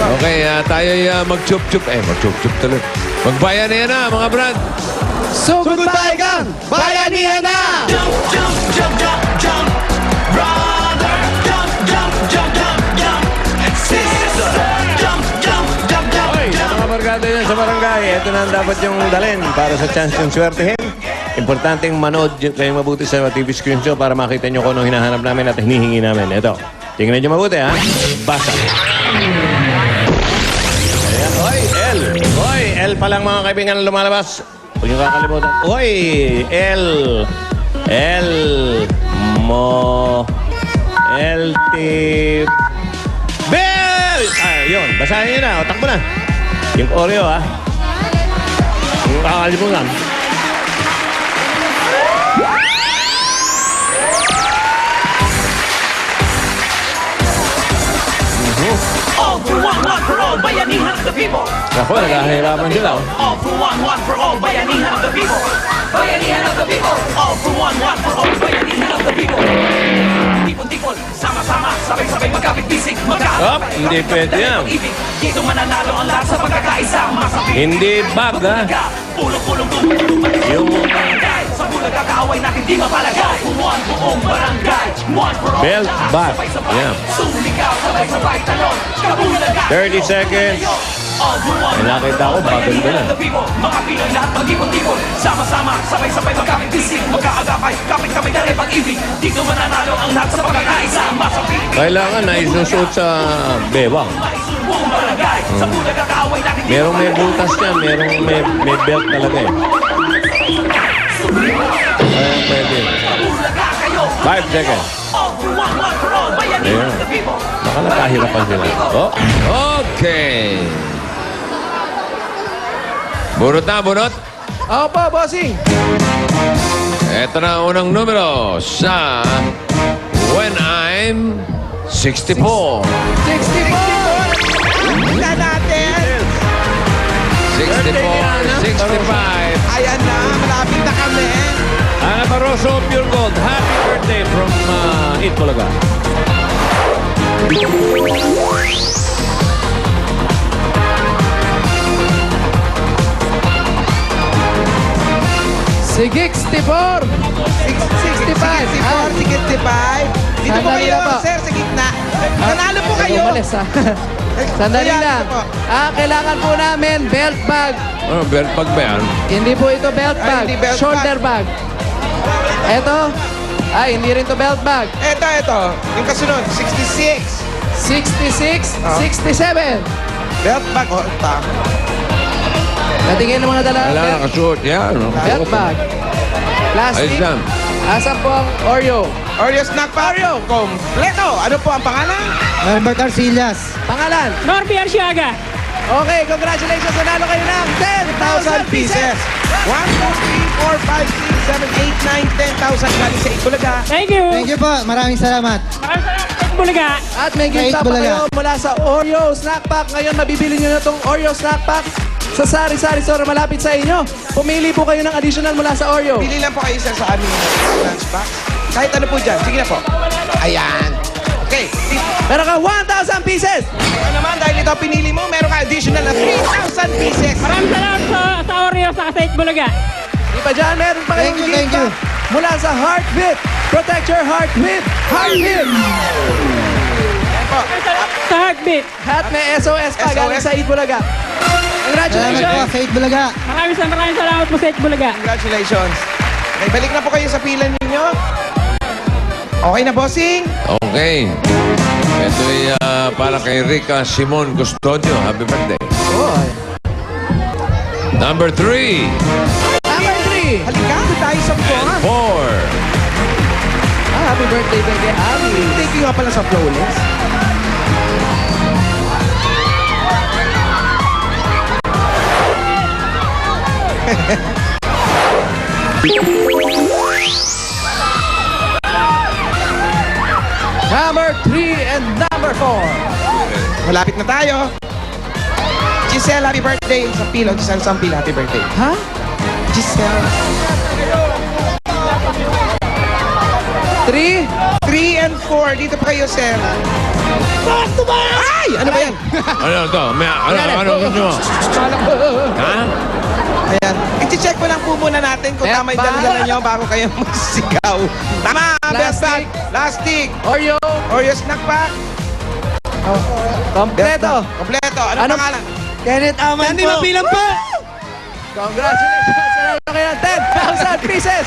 Okay, tayo'y mag-chup-chup. Mag-chup-chup tuloy. Magbayanihan na, mga brad. Sugod Paigang! Bayanihan na! Jump, jump, jump, jump, jump, brother. Jump, jump, jump, jump, jump, sister. Jump, jump, jump, jump, Hoy, jump. mga barkada yan sa barangay, ito na ang dapat yung dalhin para sa chance yung swertehin. Importanteng manood kayong mabuti sa TV screen show para makita nyo kung anong hinahanap namin at hinihingi namin. Ito, tingnan nyo mabuti ha. Basa. Ayan, oy, L. Oy, L pa lang mga kaibigan na lumalabas. Huwag nyo kakalimutan. Oy, L. L. Mo. L. T. Bell! Yun, basahin nyo na. O, takbo na. Yung Oreo ha. Yung kakalimutan. All for one for all, bayanihan of the people. Ako, nagkahirapan sila. Oh. All for one for all, bayanihan of the people. Bayanihan of the people. All for one for all, bayanihan of the people. Tipon-tipon, sama-sama, sabay-sabay magkapit-bisig, Up, hindi pwede yan. Dito mananalo ang lahat sa pagkakaisa. Masapit. Hindi bag ha. Pulong-pulong tumutulong Yung barangay. Sa bulaga kaaway natin di mapalagay. One buong barangay. One for all. Belt lahat bag. sabay-sabay. Yeah. Sumigaw, sabay-sabay talon. Kabulaga. 30 seconds. All for one. May nakita ko, bagal ka na. Mga Pinoy lahat mag-ipon-tipon. Sama-sama, sabay-sabay magkapit-bisig. Magkaagapay, kapit-kapit na rin pag-ibig. Dito mananalo ang lahat sa pagkakaisa. Masapit. kailangan na isusuot sa bewang. Buong barangay. Sa bulaga kaaway natin di Merong may mapalagay. butas yan, merong may belt talaga eh. Kaya pwede. Bulaga kayo. 5 seconds. All for all, bayanihan of the people. Baka nakahirapan sila. Oh, Okay. Bunot na, bunot. Opo, bossing! Ito na ang unang numero sa When I'm 64. 64! Tingnan natin! 64, 65. Ayan na, malapit na kami. Ana Barroso, Pure Gold. Happy birthday from Eat Bulaga. Sige, 64! 65! 65! Dito po Sandali kayo, na po. sir, sa gitna. Nanalo po kayo! Umalis ha. Sandali Ayan, lang. ito po. Kailangan po namin belt bag. Ano, belt bag ba yan? Hindi po ito belt Ay, bag. hindi belt Shoulder bag. Ito. Ay, hindi rin to belt bag. Ito. Yung kasunod, 66. 66, 67. Belt bag. Oh, tama. Natingin ng mga dala. Wala, nakasuot. Yan. Belt bag. Plastic. Ayos lang. Asan po ang Oreo? Oreo snack pa. Oreo. Kompleto. Ano po ang pangalan? Herbert Arcillas. Pangalan. Norby Arsiaga. Okay, congratulations. Nanalo kayo ng 10,000 pieces. 1, 2, 3, 4, 5, 6, 7, 8, 9, 10,000 galing sa Itbulaga. Thank you. Thank you po. Maraming salamat. Maraming salamat, Bulaga. At may gift Kahit pa bulaga. kayo mula sa Oreo Snack Pack. Ngayon, mabibili nyo na itong Oreo Snack Pack sa Sari-Sari Store malapit sa inyo. Pumili po kayo ng additional mula sa Oreo. Pili lang po kayo sir, sa aming lunchbox. Kahit ano po dyan. Sige na po. Ayan. Okay. Meron ka 1,000 pieces. Ano naman, dahil ito pinili mo, meron ka additional na 3,000 pieces. Maraming salamat sa Oreo sa Kasait Bulaga. Di ba dyan, meron pa kayong Thank you, gift thank you. pack mula sa Heartbeat. Protect your heart with Heartbeat. Sa Heartbeat. At may SOS pa SOS. galing sa Itbulaga. Salamat po Congratulations. sa Itbulaga. Maraming salamat po sa Bulaga. Congratulations. Okay, balik na po kayo sa pila ninyo. Okay na, bossing? Okay. Ito ay para kay Rica Simon Custodio. Happy birthday. Number 3 Number 3. Halika, doon tayo sa and buwan. 4. Happy birthday din kay Abby. Thank you nga pala sa flawless. Number 3 and number 4. Malapit na tayo. Giselle, happy birthday. Sa pila, Giselle Sampil, happy birthday. Ha? Giselle. 3. 3 and 4. Dito pa kayo, sir. Ay! Ano ba yan? Ano to? Ano gusto mo? Ha? Ayan. I-check ko lang po muna natin kung tama yung dala nyo bago kayo magsigaw. Tama! Best bag! Plastic! Oreo. Oreo snack pack! Kompleto. Kompleto. Ano Ano? pangalan? Kenneth Aman po. mabilang pa. Congratulations. Nanalo kayo ng 10,000 pieces.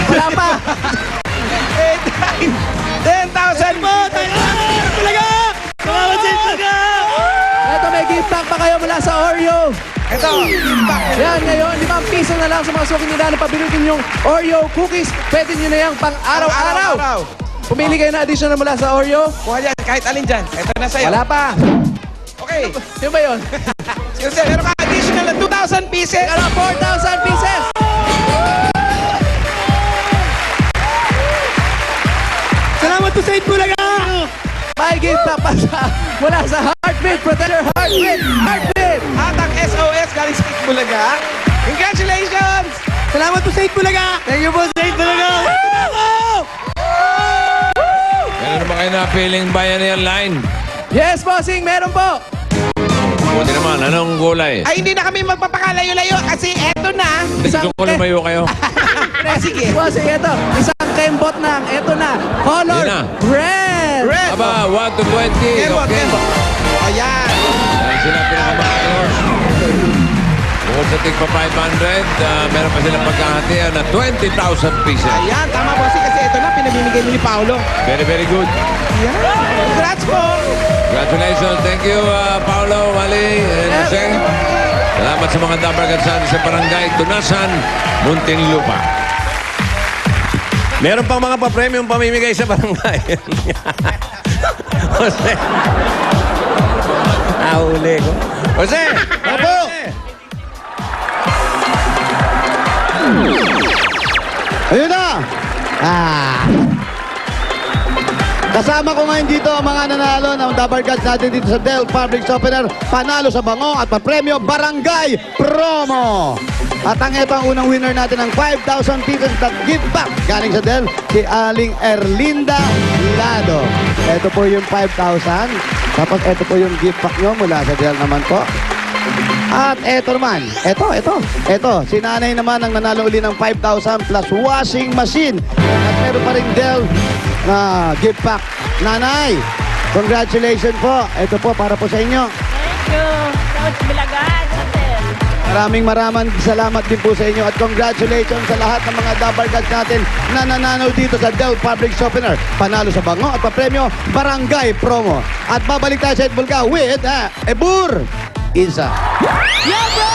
Wala pa. 10,000 po! Talaga! Ito, may gift pack pa kayo mula sa Oreo. Ito, back. Yan, ngayon, 5 piso na lang sa mga suking nila na pabilitin yung Oreo cookies. Pwede nyo na yung pang araw-araw. Pumili kayo na additional mula sa Oreo. Kuha dyan, kahit alin dyan. Ito na sa'yo. Wala pa. Okay. Sino ba yun? Sige, sir, meron ka additional na 2,000 pieces. Ano, 4,000 pieces. Salamat po sa Itbulaga! May gift pack pa mula sa Heartbeat. Protect your heartbeat. Heartbeat. At ang SOS galing sa Bulaga. Congratulations! Salamat po sa Itbulaga! Thank you po sa Itbulaga! Meron ba kayo na feeling Bayanihan line? Yes, bossing. Meron po. Buti naman, anong gulay? Ay, hindi na kami magpapakalayo-layo kasi eto na. Gusto ko lumayo kayo. Sige. Bossing, ito. Isang kembot ng. Ito na. Color Yun na. red. Red. Aba, 1 to 20. Kembot, Okay. kembot. Ayan. Yan sila pinakamayor. Bukod sa tigpa 500, meron pa silang pagkahatian na 20,000 pieces. Ayan, tama bossy kasi ito na pinamimigay ni Paolo. Very, very good. Ayan. Congrats po. Congratulations. Thank you, Paolo, Wally, and Jose. Salamat sa mga dabar kansani sa barangay Tunasan, Muntinlupa. Meron pang mga pa-premium pamimigay sa barangay. Jose. Uli ko. Jose! Opo! Ayun na! Kasama ko ngayon dito ang mga nanalo ng Dabar Gods natin dito sa Del Public Opener. Panalo sa bango at papremyo Barangay Promo. At ang ito ang unang winner natin ng 5,000 pieces na gift back galing sa Del, si Aling Erlinda Lado. Ito po yung 5,000. Tapos ito po yung gift pack nyo mula sa Del naman po. At eto naman, eto, si nanay naman ang nanalo uli ng 5,000 plus washing machine. At meron pa rin Del na gift pack. Nanay, congratulations po. Ito po para po sa inyo. Thank you. Coach Bulagan. Maraming salamat din po sa inyo at congratulations sa lahat ng mga Dabar Gods natin na nananaw dito sa Del Public Opener. Panalo sa bango at papremyo Barangay Promo. At babalik tayo sa Itbulaga with Ebur Isa. Yo, bro!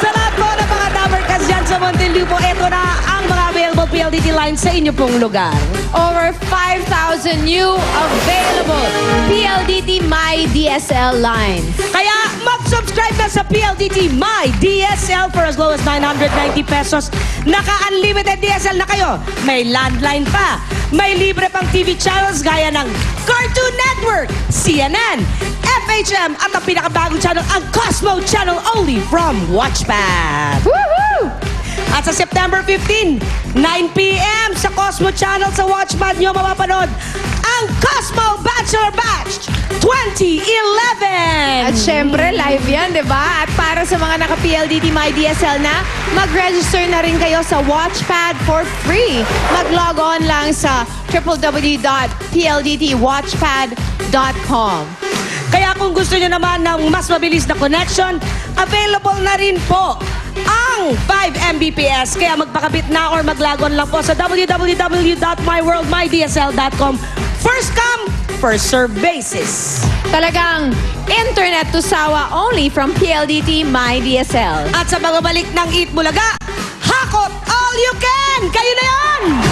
Sa lahat po ng mga Dabar Gods dyan sa Muntinlupa, ito na ang mga available PLDT lines sa inyo pong lugar. Over 5,000 new available PLDT My DSL line. Kaya mag-subscribe na sa PLDT My DSL for as low as 990 pesos. Naka-unlimited DSL na kayo. May landline pa. May libre pang TV channels gaya ng Cartoon Network, CNN, FHM at ang pinakabagong channel, ang Cosmo Channel only from Watchpad. Woohoo! At sa September 15, 9 p.m. sa Cosmo Channel sa Watchpad nyo mapapanood ang Cosmo Bachelor Batch 2011! At syempre, live yan, di ba? At para sa mga naka-PLDT My DSL na, mag-register na rin kayo sa Watchpad for free. Mag-log on lang sa www.pldtwatchpad.com. Kaya kung gusto nyo naman ng mas mabilis na connection, available na rin po ang 5 Mbps. Kaya magpakabit na or maglagon lang po sa www.myworldmydsl.com. First come, first serve basis. Talagang internet to sawa only from PLDT My DSL. At sa pagbabalik ng Eat Bulaga, hakot all you can! Kayo na yan!